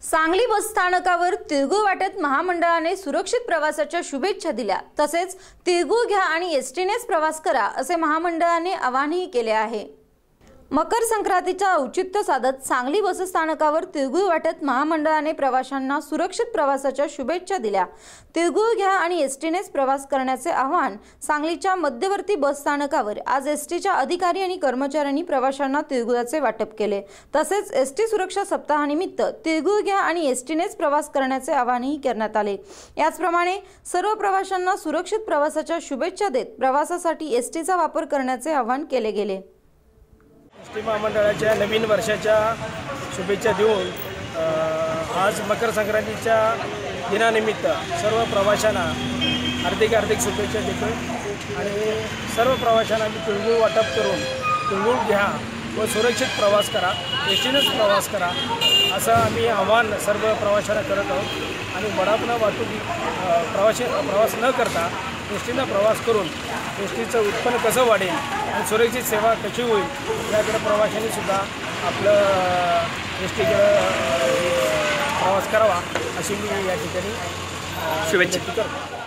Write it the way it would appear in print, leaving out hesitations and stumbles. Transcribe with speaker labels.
Speaker 1: सांगली बस स्थानकावर तिळगुळ वाटत महामंडळाने सुरक्षित प्रवासाच्या शुभेच्छा दिल्या। तसेच तिळगुळ घ्या आणि एसटीनेच प्रवास करा असे महामंडळाने आवाहनही केले आहे। मकर संक्रांतीचा औचित्य साधत सांगली बस स्थानकावर तिळगुळ वाटत महामंडळाने प्रवाशांना सुरक्षित प्रवासाच्या शुभेच्छा दिल्या। तिळगुळ घ्या आणि एसटीनेच प्रवास करण्याचे आवाहन सांगलीच्या मध्यवर्ती बस स्थानकावर आज एसटीच्या अधिकारी आणि कर्मचाऱ्यांनी प्रवाशांना तिळगुळाचे वाटप केले। तसेच एसटी सुरक्षा सप्ताहानिमित्त तिळगुळ घ्या आणि एसटीनेच प्रवास करण्याचे आवाहनही करण्यात आले। याचप्रमाणे सर्व प्रवाशांना सुरक्षित प्रवासाच्या शुभेच्छा देत प्रवासासाठी एसटीचा वापर करण्याचे आवाहन केले गेले।
Speaker 2: एसटी महामंडळाच्या नवीन वर्षाच्या शुभेच्छा देऊन आज मकर संक्रांतीच्या दिनानिमित्त सर्व प्रवाशांना हार्दिक शुभेच्छा देतो आणि सर्व प्रवाशांना मी तिळगुळ वाटप करून तिळगुळ घ्या व सुरक्षित प्रवास करा, एसटीनेच प्रवास करा असं आम्ही आव्हान सर्व प्रवाशांना करत आहोत। आणि वडापणा प्रवास न करता एसटीनं प्रवास करून एसटीचं उत्पन्न कसं वाढेल आणि सुरक्षित सेवा कशी होईल याकडे प्रवाशांनी सुद्धा आपलं एसटीकडे प्रवास करावा अशी मी या ठिकाणी शुभेच्छा करतो।